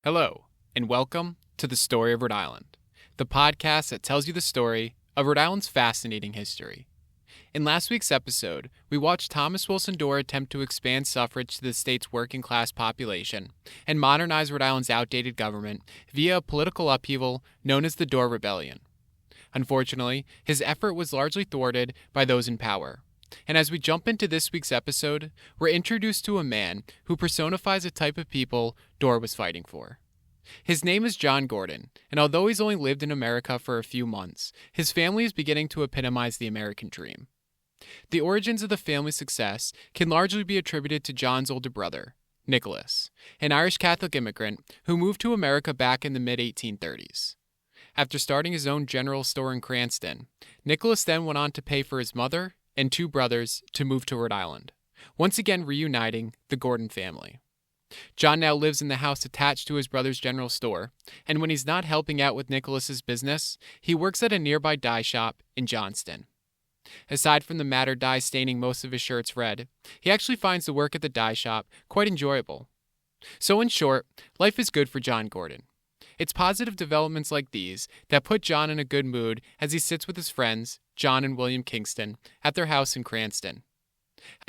Hello, and welcome to The Story of Rhode Island, the podcast that tells you the story of Rhode Island's fascinating history. In last week's episode, we watched Thomas Wilson Dorr attempt to expand suffrage to the state's working-class population and modernize Rhode Island's outdated government via a political upheaval known as the Dorr Rebellion. Unfortunately, his effort was largely thwarted by those in power. And as we jump into this week's episode, we're introduced to a man who personifies a type of people Dorr was fighting for. His name is John Gordon, and although he's only lived in America for a few months, his family is beginning to epitomize the American dream. The origins of the family's success can largely be attributed to John's older brother, Nicholas, an Irish Catholic immigrant who moved to America back in the mid-1830s. After starting his own general store in Cranston, Nicholas then went on to pay for his mother and two brothers to move to Rhode Island, once again reuniting the Gordon family. John now lives in the house attached to his brother's general store, and when he's not helping out with Nicholas's business, he works at a nearby dye shop in Johnston. Aside from the madder dye staining most of his shirts red, he actually finds the work at the dye shop quite enjoyable. So in short, life is good for John Gordon. It's positive developments like these that put John in a good mood as he sits with his friends, John and William Kingston, at their house in Cranston.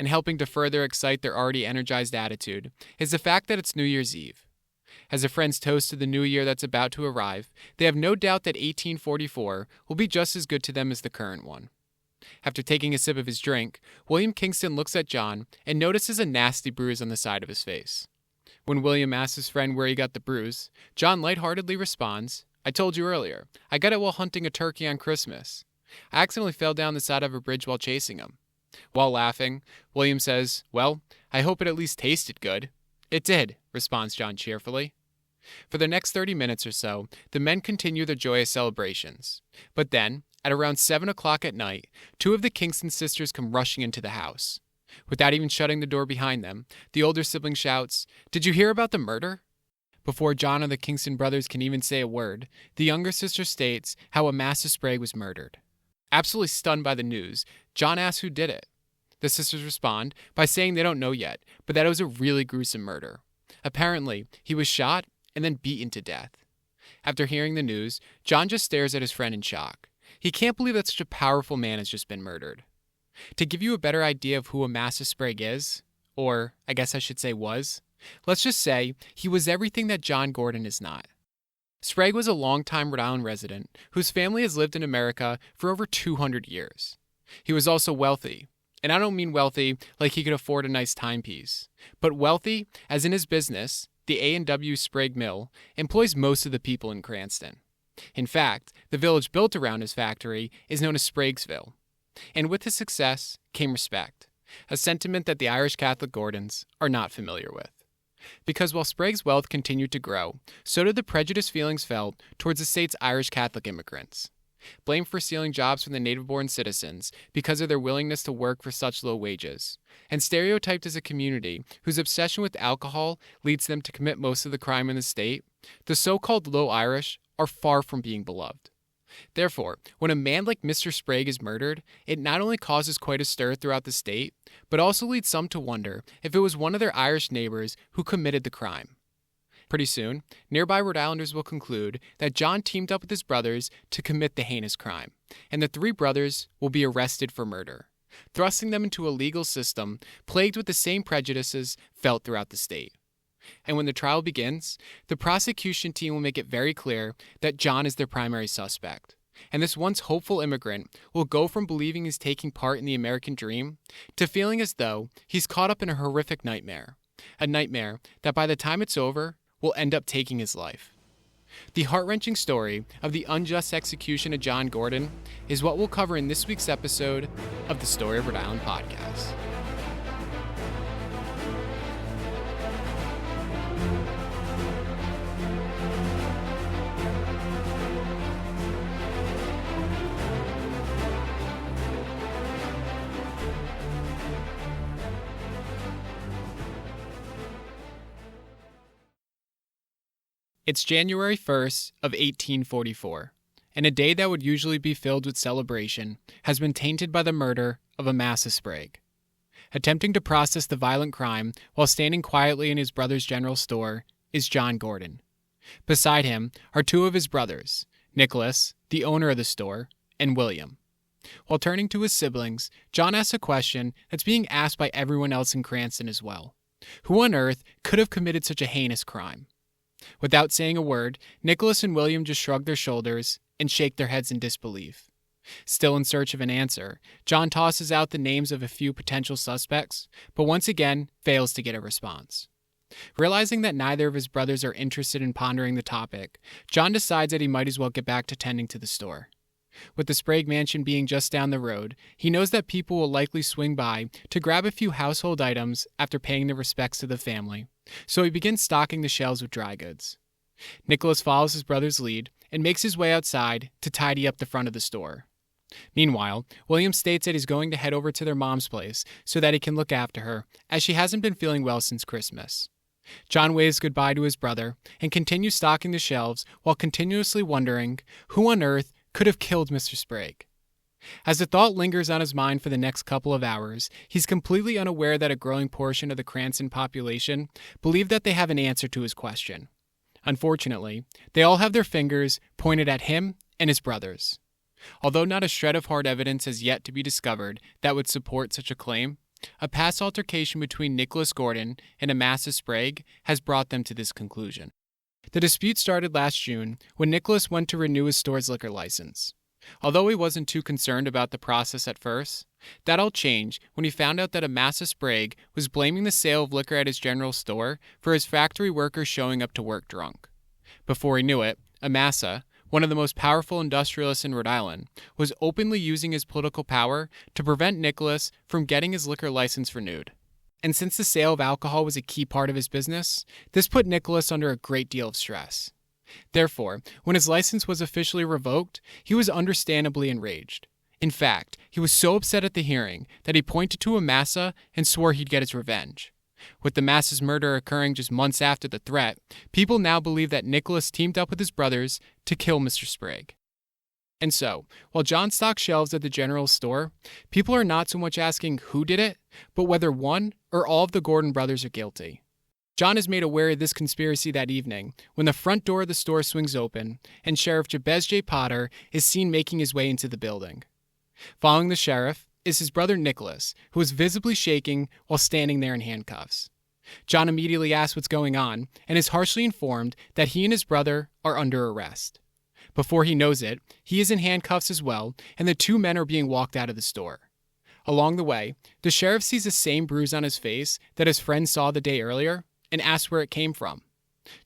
And helping to further excite their already energized attitude is the fact that it's New Year's Eve. As the friends toast to the new year that's about to arrive, they have no doubt that 1844 will be just as good to them as the current one. After taking a sip of his drink, William Kingston looks at John and notices a nasty bruise on the side of his face. When William asks his friend where he got the bruise, John lightheartedly responds, "I told you earlier, I got it while hunting a turkey on Christmas. I accidentally fell down the side of a bridge while chasing him." While laughing, William says, "Well, I hope it at least tasted good." "It did," responds John cheerfully. For the next 30 minutes or so, the men continue their joyous celebrations. But then, at around 7 o'clock at night, two of the Kingston sisters come rushing into the house. Without even shutting the door behind them, the older sibling shouts, "Did you hear about the murder?" Before John and the Kingston brothers can even say a word, the younger sister states how Amasa Sprague was murdered. Absolutely stunned by the news, John asks who did it. The sisters respond by saying they don't know yet, but that it was a really gruesome murder. Apparently, he was shot and then beaten to death. After hearing the news, John just stares at his friend in shock. He can't believe that such a powerful man has just been murdered. To give you a better idea of who Amasa Sprague is, or I guess I should say was, let's just say he was everything that John Gordon is not. Sprague was a longtime Rhode Island resident whose family has lived in America for over 200 years. He was also wealthy, and I don't mean wealthy like he could afford a nice timepiece, but wealthy as in his business, the A&W Sprague Mill, employs most of the people in Cranston. In fact, the village built around his factory is known as Spraguesville. And with his success came respect, a sentiment that the Irish Catholic Gordons are not familiar with. Because while Sprague's wealth continued to grow, so did the prejudiced feelings felt towards the state's Irish Catholic immigrants. Blamed for stealing jobs from the native-born citizens because of their willingness to work for such low wages, and stereotyped as a community whose obsession with alcohol leads them to commit most of the crime in the state, the so-called low Irish are far from being beloved. Therefore, when a man like Mr. Sprague is murdered, it not only causes quite a stir throughout the state, but also leads some to wonder if it was one of their Irish neighbors who committed the crime. Pretty soon, nearby Rhode Islanders will conclude that John teamed up with his brothers to commit the heinous crime, and the three brothers will be arrested for murder, thrusting them into a legal system plagued with the same prejudices felt throughout the state. And when the trial begins, the prosecution team will make it very clear that John is their primary suspect. And this once hopeful immigrant will go from believing he's taking part in the American dream to feeling as though he's caught up in a horrific nightmare. A nightmare that by the time it's over will end up taking his life. The heart-wrenching story of the unjust execution of John Gordon is what we'll cover in this week's episode of the Story of Rhode Island podcast. It's January 1st of 1844, and a day that would usually be filled with celebration has been tainted by the murder of Amasa Sprague. Attempting to process the violent crime while standing quietly in his brother's general store is John Gordon, Beside him are two of his brothers, Nicholas, the owner of the store, and William. While turning to his siblings, John asks a question that's being asked by everyone else in Cranston as well. Who on earth could have committed such a heinous crime? Without saying a word, Nicholas and William just shrug their shoulders and shake their heads in disbelief. Still in search of an answer, John tosses out the names of a few potential suspects, but once again fails to get a response. Realizing that neither of his brothers are interested in pondering the topic, John decides that he might as well get back to tending to the store. With the Sprague mansion being just down the road, he knows that people will likely swing by to grab a few household items after paying their respects to the family, so he begins stocking the shelves with dry goods. Nicholas follows his brother's lead and makes his way outside to tidy up the front of the store. Meanwhile, William states that he's going to head over to their mom's place so that he can look after her, as she hasn't been feeling well since Christmas. John waves goodbye to his brother and continues stocking the shelves while continuously wondering who on earth could have killed Mr. Sprague. As the thought lingers on his mind for the next couple of hours, he's completely unaware that a growing portion of the Cranston population believe that they have an answer to his question. Unfortunately, they all have their fingers pointed at him and his brothers. Although not a shred of hard evidence has yet to be discovered that would support such a claim, a past altercation between Nicholas Gordon and Amasa Sprague has brought them to this conclusion. The dispute started last June when Nicholas went to renew his store's liquor license. Although he wasn't too concerned about the process at first, that all changed when he found out that Amasa Sprague was blaming the sale of liquor at his general store for his factory workers showing up to work drunk. Before he knew it, Amasa, one of the most powerful industrialists in Rhode Island, was openly using his political power to prevent Nicholas from getting his liquor license renewed. And since the sale of alcohol was a key part of his business, this put Nicholas under a great deal of stress. Therefore, when his license was officially revoked, he was understandably enraged. In fact, he was so upset at the hearing that he pointed to Amasa and swore he'd get his revenge. With Amasa's murder occurring just months after the threat, people now believe that Nicholas teamed up with his brothers to kill Mr. Sprague. And so, while John stocks shelves at the general store, people are not so much asking who did it, but whether one or all of the Gordon brothers are guilty. John is made aware of this conspiracy that evening when the front door of the store swings open and Sheriff Jabez J. Potter is seen making his way into the building. Following the sheriff is his brother Nicholas, who is visibly shaking while standing there in handcuffs. John immediately asks what's going on and is harshly informed that he and his brother are under arrest. Before he knows it, he is in handcuffs as well, and the two men are being walked out of the store. Along the way, the sheriff sees the same bruise on his face that his friend saw the day earlier and asks where it came from.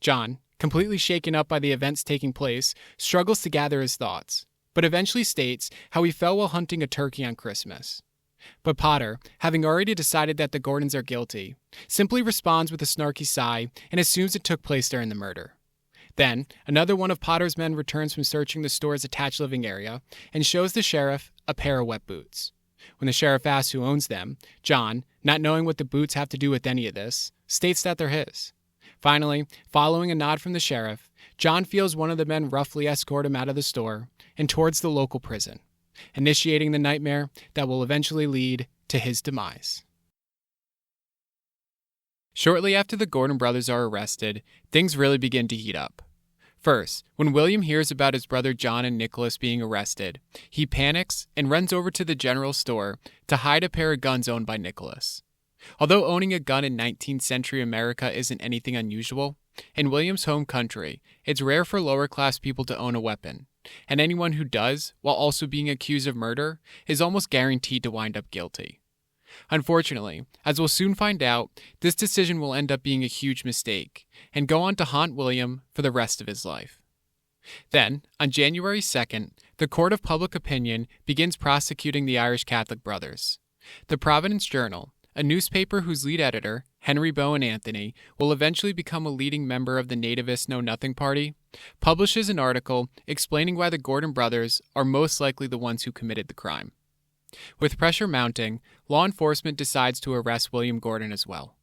John, completely shaken up by the events taking place, struggles to gather his thoughts, but eventually states how he fell while hunting a turkey on Christmas. But Potter, having already decided that the Gordons are guilty, simply responds with a snarky sigh and assumes it took place during the murder. Then, another one of Potter's men returns from searching the store's attached living area and shows the sheriff a pair of wet boots. When the sheriff asks who owns them, John, not knowing what the boots have to do with any of this, states that they're his. Finally, following a nod from the sheriff, John feels one of the men roughly escort him out of the store and towards the local prison, initiating the nightmare that will eventually lead to his demise. Shortly after the Gordon brothers are arrested, things really begin to heat up. First, when William hears about his brother John and Nicholas being arrested, he panics and runs over to the general store to hide a pair of guns owned by Nicholas. Although owning a gun in 19th century America isn't anything unusual, in William's home country, it's rare for lower-class people to own a weapon, and anyone who does, while also being accused of murder, is almost guaranteed to wind up guilty. Unfortunately, as we'll soon find out, this decision will end up being a huge mistake and go on to haunt William for the rest of his life. Then, on January 2nd, the Court of Public Opinion begins prosecuting the Irish Catholic brothers. The Providence Journal, a newspaper whose lead editor, Henry Bowen Anthony, will eventually become a leading member of the nativist Know-Nothing Party, publishes an article explaining why the Gordon brothers are most likely the ones who committed the crime. With pressure mounting, law enforcement decides to arrest William Gordon as well.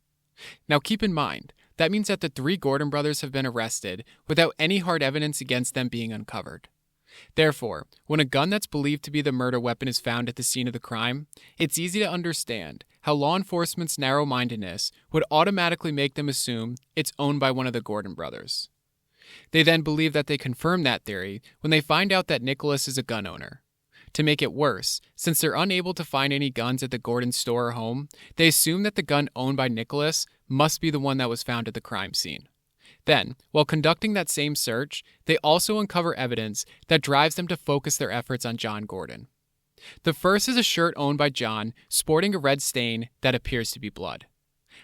Now keep in mind, that means that the three Gordon brothers have been arrested without any hard evidence against them being uncovered. Therefore, when a gun that's believed to be the murder weapon is found at the scene of the crime, it's easy to understand how law enforcement's narrow-mindedness would automatically make them assume it's owned by one of the Gordon brothers. They then believe that they confirm that theory when they find out that Nicholas is a gun owner. To make it worse, since they're unable to find any guns at the Gordon store or home, they assume that the gun owned by Nicholas must be the one that was found at the crime scene. Then, while conducting that same search, they also uncover evidence that drives them to focus their efforts on John Gordon. The first is a shirt owned by John sporting a red stain that appears to be blood.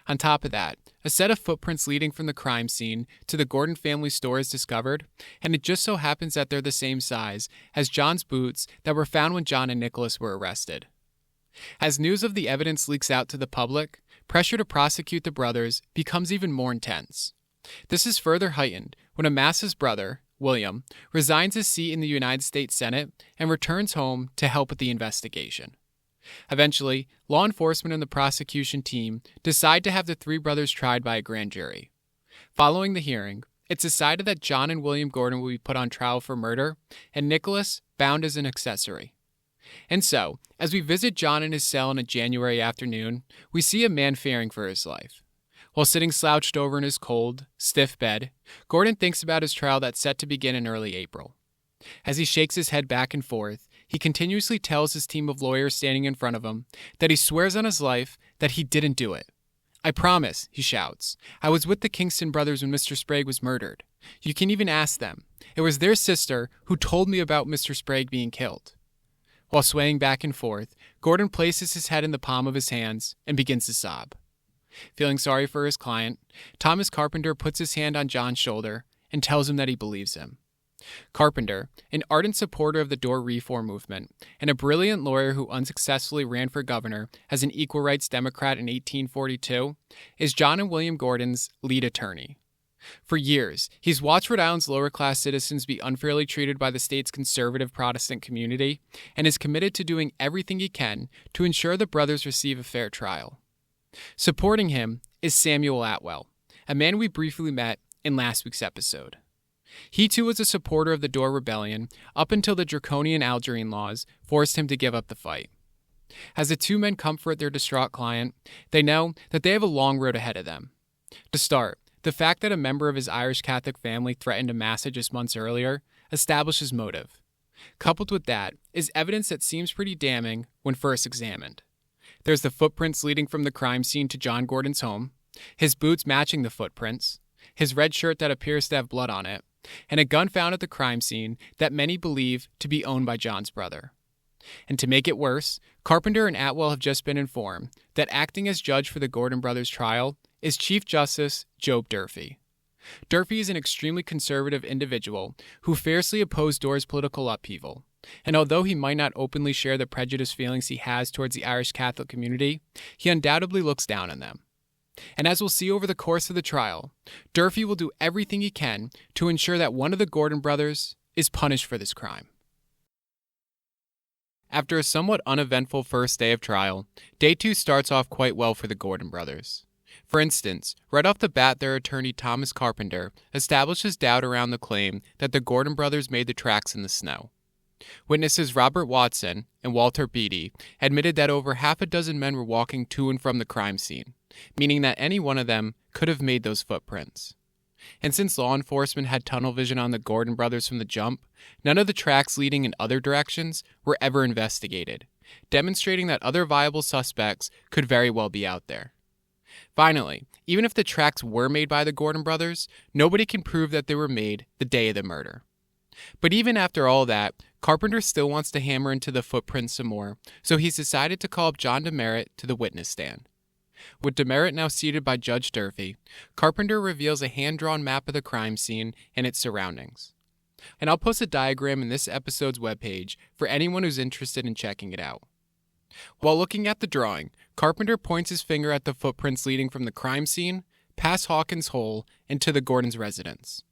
On top of that, a set of footprints leading from the crime scene to the Gordon family store is discovered, and it just so happens that they're the same size as John's boots that were found when John and Nicholas were arrested. As news of the evidence leaks out to the public, pressure to prosecute the brothers becomes even more intense. This is further heightened when Amasa's brother, William, resigns his seat in the United States Senate and returns home to help with the investigation. Eventually, law enforcement and the prosecution team decide to have the three brothers tried by a grand jury. Following the hearing, it's decided that John and William Gordon will be put on trial for murder, and Nicholas bound as an accessory. And so, as we visit John in his cell on a January afternoon, we see a man fearing for his life. While sitting slouched over in his cold, stiff bed, Gordon thinks about his trial that's set to begin in early April. As he shakes his head back and forth, he continuously tells his team of lawyers standing in front of him that he swears on his life that he didn't do it. "I promise," he shouts. "I was with the Kingston brothers when Mr. Sprague was murdered. You can even ask them. It was their sister who told me about Mr. Sprague being killed." While swaying back and forth, Gordon places his head in the palm of his hands and begins to sob. Feeling sorry for his client, Thomas Carpenter puts his hand on John's shoulder and tells him that he believes him. Carpenter, an ardent supporter of the Dorr Reform movement and a brilliant lawyer who unsuccessfully ran for governor as an equal rights Democrat in 1842, is John and William Gordon's lead attorney. For years, he's watched Rhode Island's lower-class citizens be unfairly treated by the state's conservative Protestant community and is committed to doing everything he can to ensure the brothers receive a fair trial. Supporting him is Samuel Atwell, a man we briefly met in last week's episode. He too was a supporter of the Dorr Rebellion up until the draconian Algerine laws forced him to give up the fight. As the two men comfort their distraught client, they know that they have a long road ahead of them. To start, the fact that a member of his Irish Catholic family threatened Amasa just months earlier establishes motive. Coupled with that is evidence that seems pretty damning when first examined. There's the footprints leading from the crime scene to John Gordon's home, his boots matching the footprints, his red shirt that appears to have blood on it, and a gun found at the crime scene that many believe to be owned by John's brother. And to make it worse, Carpenter and Atwell have just been informed that acting as judge for the Gordon brothers' trial is Chief Justice Job Durfee. Durfee is an extremely conservative individual who fiercely opposed Dorr's political upheaval, and although he might not openly share the prejudiced feelings he has towards the Irish Catholic community, he undoubtedly looks down on them. And as we'll see over the course of the trial, Durfee will do everything he can to ensure that one of the Gordon brothers is punished for this crime. After a somewhat uneventful first day of trial, day 2 starts off quite well for the Gordon brothers. For instance, right off the bat, their attorney Thomas Carpenter establishes doubt around the claim that the Gordon brothers made the tracks in the snow. Witnesses Robert Watson and Walter Beatty admitted that over half a dozen men were walking to and from the crime scene, meaning that any one of them could have made those footprints. And since law enforcement had tunnel vision on the Gordon brothers from the jump, none of the tracks leading in other directions were ever investigated, demonstrating that other viable suspects could very well be out there. Finally, even if the tracks were made by the Gordon brothers, nobody can prove that they were made the day of the murder. But even after all that, Carpenter still wants to hammer into the footprints some more, so he's decided to call up John DeMeritt to the witness stand. With DeMeritt now seated by Judge Durfee, Carpenter reveals a hand-drawn map of the crime scene and its surroundings. And I'll post a diagram in this episode's webpage for anyone who's interested in checking it out. While looking at the drawing, Carpenter points his finger at the footprints leading from the crime scene, past Hawkins' hole, and to the Gordons' residence.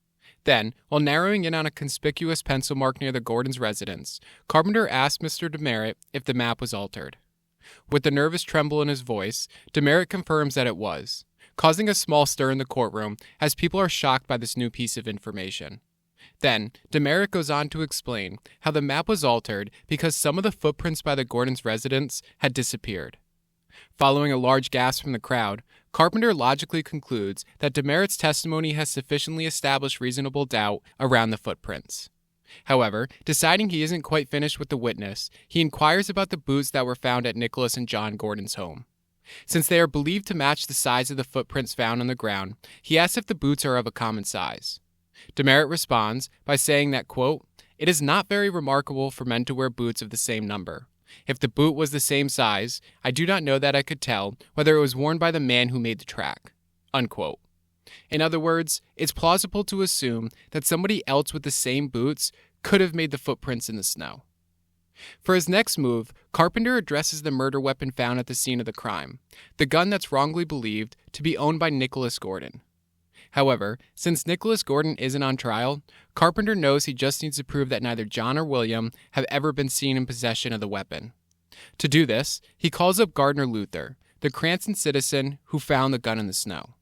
Then, while narrowing in on a conspicuous pencil mark near the Gordons' residence, Carpenter asked Mr. DeMeritt if the map was altered. With a nervous tremble in his voice, DeMeritt confirms that it was, causing a small stir in the courtroom as people are shocked by this new piece of information. Then, DeMeritt goes on to explain how the map was altered because some of the footprints by the Gordons' residence had disappeared. Following a large gasp from the crowd, Carpenter logically concludes that Demerit's testimony has sufficiently established reasonable doubt around the footprints. However, deciding he isn't quite finished with the witness, he inquires about the boots that were found at Nicholas and John Gordon's home. Since they are believed to match the size of the footprints found on the ground, he asks if the boots are of a common size. Demerit responds by saying that, quote, "It is not very remarkable for men to wear boots of the same number. If the boot was the same size, I do not know that I could tell whether it was worn by the man who made the track," unquote. In other words, it's plausible to assume that somebody else with the same boots could have made the footprints in the snow. For his next move, Carpenter addresses the murder weapon found at the scene of the crime, the gun that's wrongly believed to be owned by Nicholas Gordon. However, since Nicholas Gordon isn't on trial, Carpenter knows he just needs to prove that neither John or William have ever been seen in possession of the weapon. To do this, he calls up Gardner Luther, the Caranci citizen who found the gun in the snow.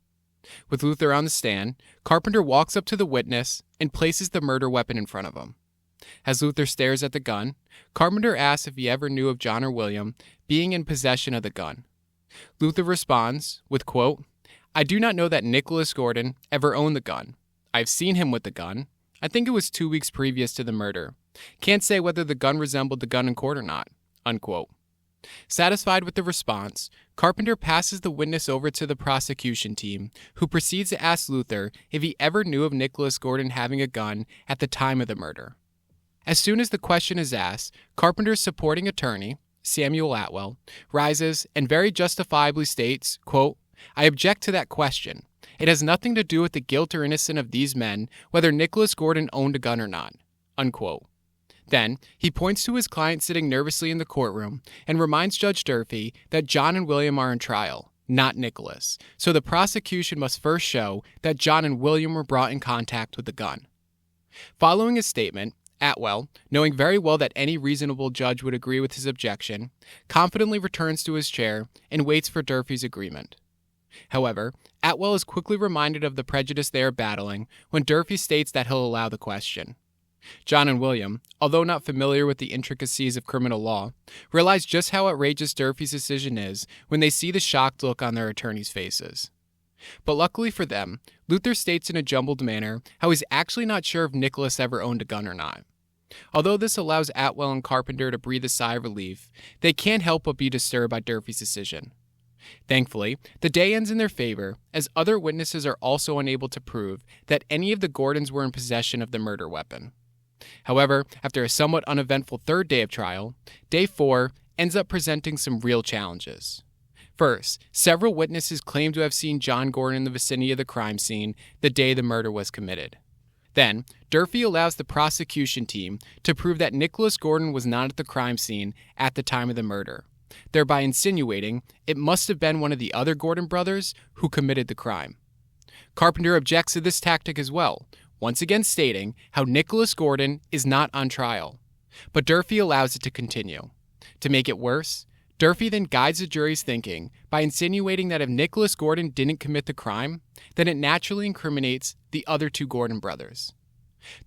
With Luther on the stand, Carpenter walks up to the witness and places the murder weapon in front of him. As Luther stares at the gun, Carpenter asks if he ever knew of John or William being in possession of the gun. Luther responds with, quote, "I do not know that Nicholas Gordon ever owned the gun. I've seen him with the gun. I think it was 2 weeks previous to the murder. Can't say whether the gun resembled the gun in court or not," unquote. Satisfied with the response, Carpenter passes the witness over to the prosecution team, who proceeds to ask Luther if he ever knew of Nicholas Gordon having a gun at the time of the murder. As soon as the question is asked, Carpenter's supporting attorney, Samuel Atwell, rises and very justifiably states, quote, "I object to that question. It has nothing to do with the guilt or innocence of these men, whether Nicholas Gordon owned a gun or not," unquote. Then, he points to his client sitting nervously in the courtroom and reminds Judge Durfee that John and William are on trial, not Nicholas, so the prosecution must first show that John and William were brought in contact with the gun. Following his statement, Atwell, knowing very well that any reasonable judge would agree with his objection, confidently returns to his chair and waits for Durfee's agreement. However, Atwell is quickly reminded of the prejudice they are battling when Durfee states that he'll allow the question. John and William, although not familiar with the intricacies of criminal law, realize just how outrageous Durfee's decision is when they see the shocked look on their attorneys' faces. But luckily for them, Luther states in a jumbled manner how he's actually not sure if Nicholas ever owned a gun or not. Although this allows Atwell and Carpenter to breathe a sigh of relief, they can't help but be disturbed by Durfee's decision. Thankfully, the day ends in their favor, as other witnesses are also unable to prove that any of the Gordons were in possession of the murder weapon. However, after a somewhat uneventful third day of trial, Day 4 ends up presenting some real challenges. First, several witnesses claim to have seen John Gordon in the vicinity of the crime scene the day the murder was committed. Then, Durfee allows the prosecution team to prove that Nicholas Gordon was not at the crime scene at the time of the murder, thereby insinuating it must have been one of the other Gordon brothers who committed the crime. Carpenter objects to this tactic as well, once again stating how Nicholas Gordon is not on trial, but Durfee allows it to continue. To make it worse, Durfee then guides the jury's thinking by insinuating that if Nicholas Gordon didn't commit the crime, then it naturally incriminates the other two Gordon brothers.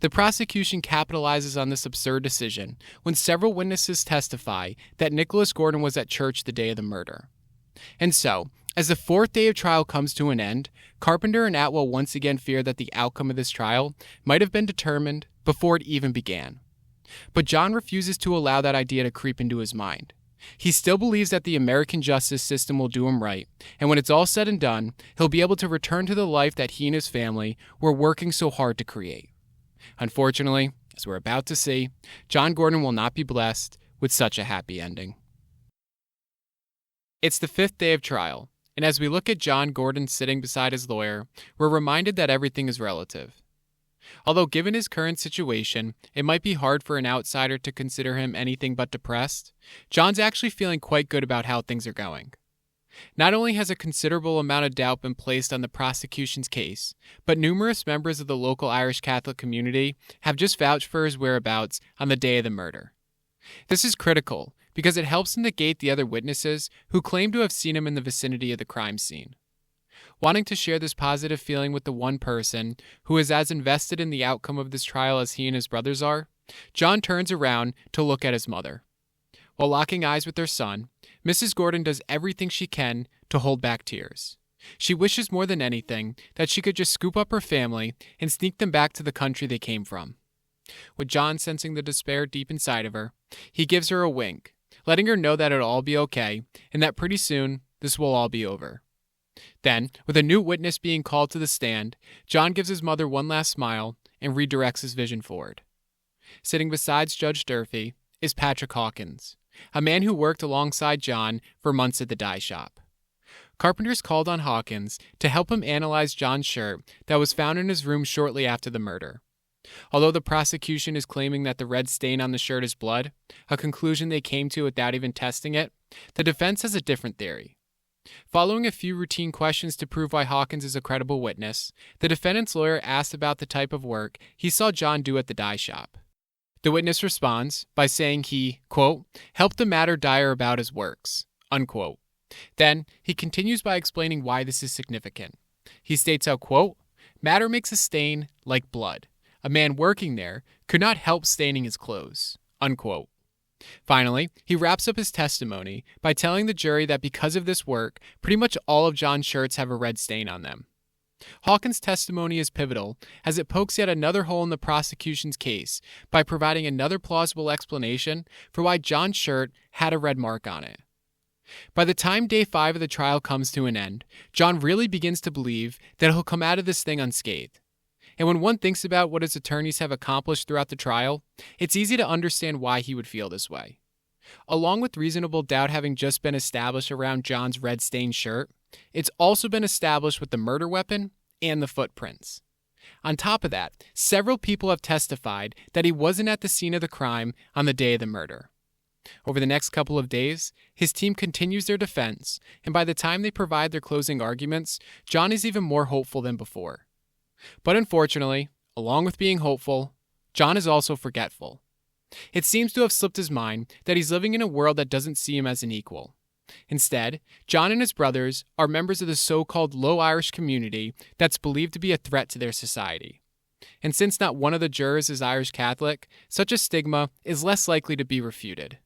The prosecution capitalizes on this absurd decision when several witnesses testify that Nicholas Gordon was at church the day of the murder. And so, as the fourth day of trial comes to an end, Carpenter and Atwell once again fear that the outcome of this trial might have been determined before it even began. But John refuses to allow that idea to creep into his mind. He still believes that the American justice system will do him right, and when it's all said and done, he'll be able to return to the life that he and his family were working so hard to create. Unfortunately, as we're about to see, John Gordon will not be blessed with such a happy ending. It's the fifth day of trial, and as we look at John Gordon sitting beside his lawyer, we're reminded that everything is relative. Although given his current situation, it might be hard for an outsider to consider him anything but depressed, John's actually feeling quite good about how things are going. Not only has a considerable amount of doubt been placed on the prosecution's case, but numerous members of the local Irish Catholic community have just vouched for his whereabouts on the day of the murder. This is critical because it helps to negate the other witnesses who claim to have seen him in the vicinity of the crime scene. Wanting to share this positive feeling with the one person who is as invested in the outcome of this trial as he and his brothers are, John turns around to look at his mother. While locking eyes with their son, Mrs. Gordon does everything she can to hold back tears. She wishes more than anything that she could just scoop up her family and sneak them back to the country they came from. With John sensing the despair deep inside of her, he gives her a wink, letting her know that it'll all be okay and that pretty soon this will all be over. Then, with a new witness being called to the stand, John gives his mother one last smile and redirects his vision forward. Sitting beside Judge Durfee is Patrick Hawkins, a man who worked alongside John for months at the dye shop. Carpenter's called on Hawkins to help him analyze John's shirt that was found in his room shortly after the murder. Although the prosecution is claiming that the red stain on the shirt is blood, a conclusion they came to without even testing it, the defense has a different theory. Following a few routine questions to prove why Hawkins is a credible witness, the defendant's lawyer asked about the type of work he saw John do at the dye shop. The witness responds by saying he, quote, helped the matter dyer about his works, unquote. Then, he continues by explaining why this is significant. He states how, quote, matter makes a stain like blood. A man working there could not help staining his clothes, unquote. Finally, he wraps up his testimony by telling the jury that because of this work, pretty much all of John's shirts have a red stain on them. Hawkins' testimony is pivotal as it pokes yet another hole in the prosecution's case by providing another plausible explanation for why John's shirt had a red mark on it. By the time day 5 of the trial comes to an end, John really begins to believe that he'll come out of this thing unscathed. And when one thinks about what his attorneys have accomplished throughout the trial, it's easy to understand why he would feel this way. Along with reasonable doubt having just been established around John's red-stained shirt, it's also been established with the murder weapon and the footprints. On top of that, several people have testified that he wasn't at the scene of the crime on the day of the murder. Over the next couple of days, his team continues their defense, and by the time they provide their closing arguments, John is even more hopeful than before. But unfortunately, along with being hopeful, John is also forgetful. It seems to have slipped his mind that he's living in a world that doesn't see him as an equal. Instead, John and his brothers are members of the so-called low Irish community that's believed to be a threat to their society. And since not one of the jurors is Irish Catholic, such a stigma is less likely to be refuted.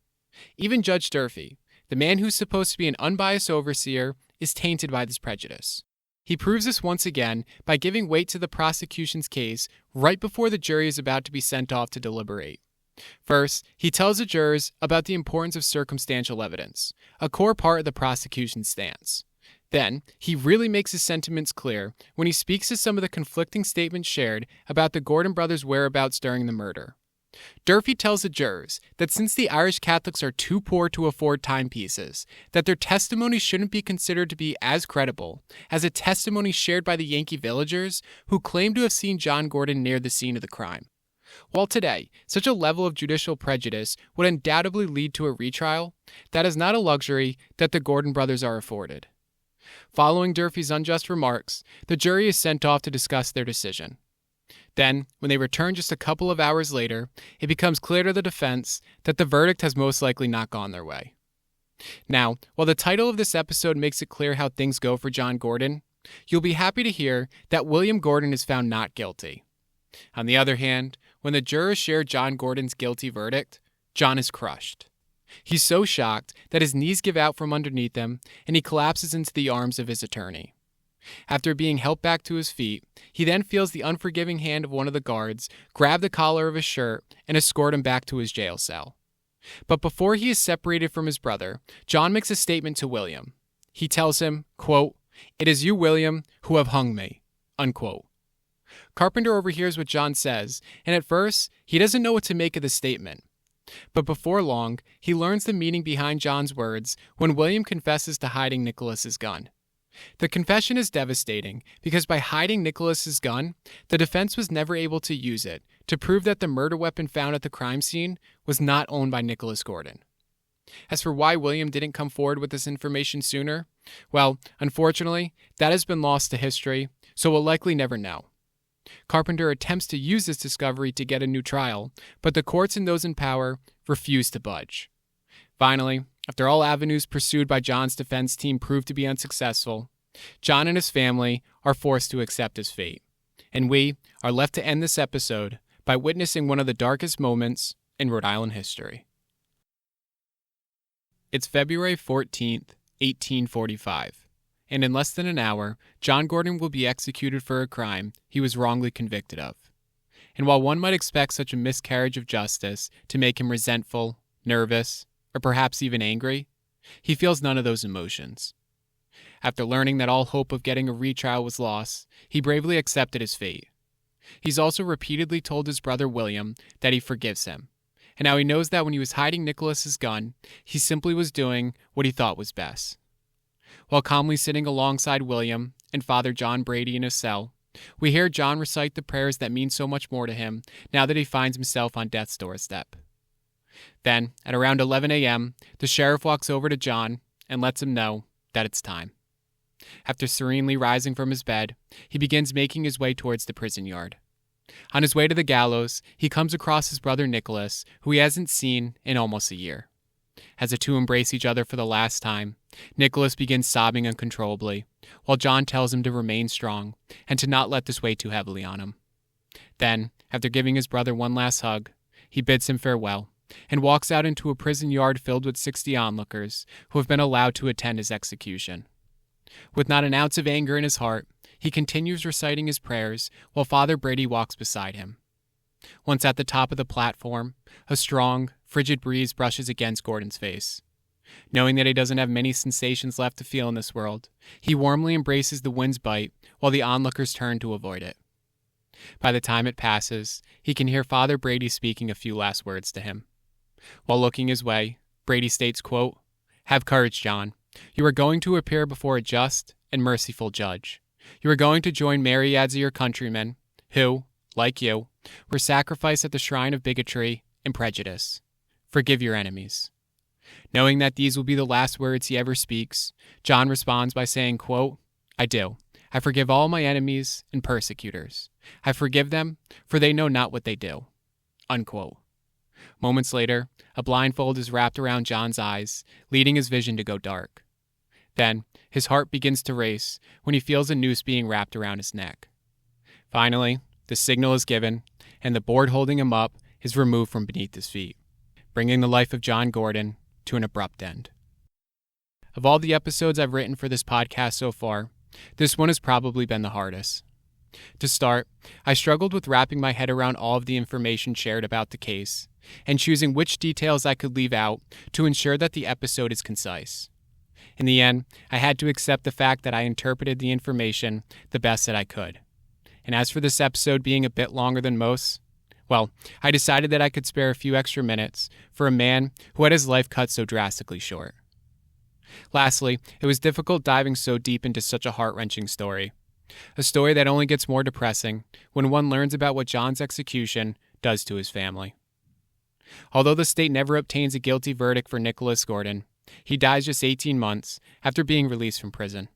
Even Judge Durfee, the man who's supposed to be an unbiased overseer, is tainted by this prejudice. He proves this once again by giving weight to the prosecution's case right before the jury is about to be sent off to deliberate. First, he tells the jurors about the importance of circumstantial evidence, a core part of the prosecution's stance. Then, he really makes his sentiments clear when he speaks to some of the conflicting statements shared about the Gordon brothers' whereabouts during the murder. Durfee tells the jurors that since the Irish Catholics are too poor to afford timepieces, that their testimony shouldn't be considered to be as credible as a testimony shared by the Yankee villagers who claim to have seen John Gordon near the scene of the crime. While today, such a level of judicial prejudice would undoubtedly lead to a retrial, that is not a luxury that the Gordon brothers are afforded. Following Durfee's unjust remarks, the jury is sent off to discuss their decision. Then, when they return just a couple of hours later, it becomes clear to the defense that the verdict has most likely not gone their way. Now, while the title of this episode makes it clear how things go for John Gordon, you'll be happy to hear that William Gordon is found not guilty. On the other hand, when the jurors share John Gordon's guilty verdict, John is crushed. He's so shocked that his knees give out from underneath him and he collapses into the arms of his attorney. After being helped back to his feet, he then feels the unforgiving hand of one of the guards grab the collar of his shirt and escort him back to his jail cell. But before he is separated from his brother, John makes a statement to William. He tells him, quote, "It is you, William, who have hung me," unquote. Carpenter overhears what John says, and at first, he doesn't know what to make of the statement. But before long, he learns the meaning behind John's words when William confesses to hiding Nicholas's gun. The confession is devastating because by hiding Nicholas's gun, the defense was never able to use it to prove that the murder weapon found at the crime scene was not owned by Nicholas Gordon. As for why William didn't come forward with this information sooner, well, unfortunately, that has been lost to history, so we'll likely never know. Carpenter attempts to use this discovery to get a new trial, but the courts and those in power refuse to budge. Finally, after all avenues pursued by John's defense team proved to be unsuccessful, John and his family are forced to accept his fate. And we are left to end this episode by witnessing one of the darkest moments in Rhode Island history. It's February 14th, 1845, and in less than an hour, John Gordon will be executed for a crime he was wrongly convicted of. And while one might expect such a miscarriage of justice to make him resentful, nervous, or perhaps even angry, he feels none of those emotions. After learning that all hope of getting a retrial was lost, he bravely accepted his fate. He's also repeatedly told his brother William that he forgives him, and now he knows that when he was hiding Nicholas's gun, he simply was doing what he thought was best. While calmly sitting alongside William and Father John Brady in his cell, we hear John recite the prayers that mean so much more to him now that he finds himself on death's doorstep. Then, at around 11 a.m., the sheriff walks over to John and lets him know that it's time. After serenely rising from his bed, he begins making his way towards the prison yard. On his way to the gallows, he comes across his brother Nicholas, who he hasn't seen in almost a year. As the two embrace each other for the last time, Nicholas begins sobbing uncontrollably, while John tells him to remain strong and to not let this weigh too heavily on him. Then, after giving his brother one last hug, he bids him farewell and walks out into a prison yard filled with 60 onlookers who have been allowed to attend his execution. With not an ounce of anger in his heart, he continues reciting his prayers while Father Brady walks beside him. Once at the top of the platform, a strong, frigid breeze brushes against Gordon's face. Knowing that he doesn't have many sensations left to feel in this world, he warmly embraces the wind's bite while the onlookers turn to avoid it. By the time it passes, he can hear Father Brady speaking a few last words to him. While looking his way, Brady states, quote, "Have courage, John. You are going to appear before a just and merciful judge. You are going to join myriads of your countrymen who, like you, were sacrificed at the shrine of bigotry and prejudice. Forgive your enemies." Knowing that these will be the last words he ever speaks, John responds by saying, quote, "I do. I forgive all my enemies and persecutors. I forgive them, for they know not what they do." Unquote. Moments later, a blindfold is wrapped around John's eyes, leading his vision to go dark. Then, his heart begins to race when he feels a noose being wrapped around his neck. Finally, the signal is given, and the board holding him up is removed from beneath his feet, bringing the life of John Gordon to an abrupt end. Of all the episodes I've written for this podcast so far, this one has probably been the hardest. To start, I struggled with wrapping my head around all of the information shared about the case, and choosing which details I could leave out to ensure that the episode is concise. In the end, I had to accept the fact that I interpreted the information the best that I could. And as for this episode being a bit longer than most, well, I decided that I could spare a few extra minutes for a man who had his life cut so drastically short. Lastly, it was difficult diving so deep into such a heart-wrenching story. A story that only gets more depressing when one learns about what John's execution does to his family. Although the state never obtains a guilty verdict for Nicholas Gordon, he dies just 18 months after being released from prison.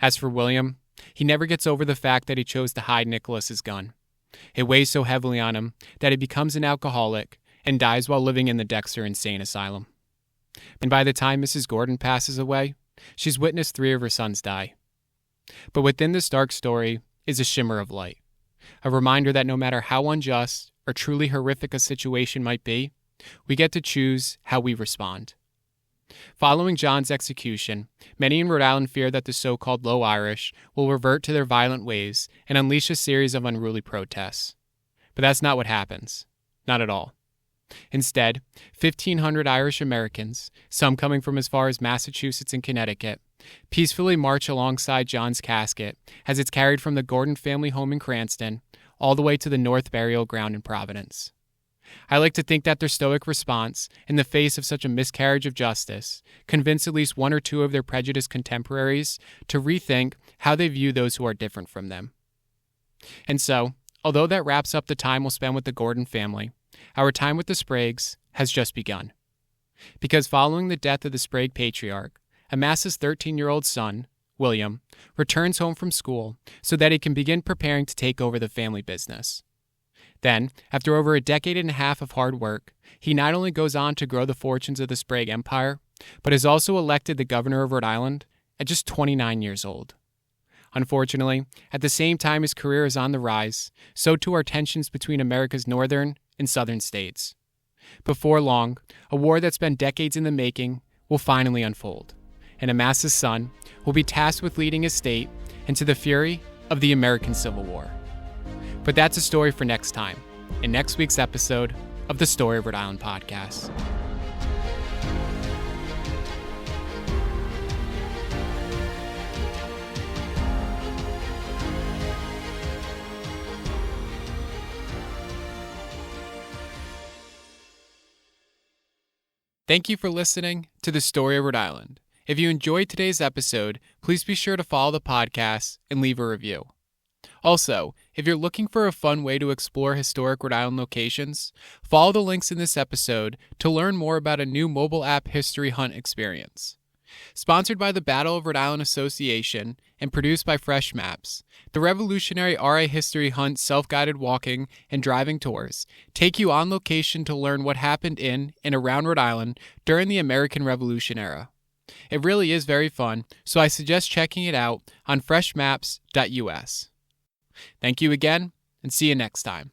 As for William, he never gets over the fact that he chose to hide Nicholas's gun. It weighs so heavily on him that he becomes an alcoholic and dies while living in the Dexter Insane Asylum. And by the time Mrs. Gordon passes away, she's witnessed 3 of her sons die. But within this dark story is a shimmer of light, a reminder that no matter how unjust or truly horrific a situation might be, we get to choose how we respond. Following John's execution, many in Rhode Island fear that the so-called Low Irish will revert to their violent ways and unleash a series of unruly protests. But that's not what happens. Not at all. Instead, 1,500 Irish Americans, some coming from as far as Massachusetts and Connecticut, peacefully march alongside John's casket as it's carried from the Gordon family home in Cranston all the way to the North Burial Ground in Providence. I like to think that their stoic response in the face of such a miscarriage of justice convinced at least 1 or 2 of their prejudiced contemporaries to rethink how they view those who are different from them. And so, although that wraps up the time we'll spend with the Gordon family, our time with the Spragues has just begun. Because following the death of the Sprague patriarch, Amasa's 13-year-old son, William, returns home from school so that he can begin preparing to take over the family business. Then, after over a decade and a half of hard work, he not only goes on to grow the fortunes of the Sprague Empire, but is also elected the governor of Rhode Island at just 29 years old. Unfortunately, at the same time his career is on the rise, so too are tensions between America's northern and southern states. Before long, a war that's been decades in the making will finally unfold, and Amasa's son, will be tasked with leading his state into the fury of the American Civil War. But that's a story for next time, in next week's episode of the Story of Rhode Island podcast. Thank you for listening to the Story of Rhode Island. If you enjoyed today's episode, please be sure to follow the podcast and leave a review. Also, if you're looking for a fun way to explore historic Rhode Island locations, follow the links in this episode to learn more about a new mobile app history hunt experience. Sponsored by the Battle of Rhode Island Association and produced by Fresh Maps, the revolutionary RA History Hunt self-guided walking and driving tours take you on location to learn what happened in and around Rhode Island during the American Revolution era. It really is very fun, so I suggest checking it out on freshmaps.us. Thank you again, and see you next time.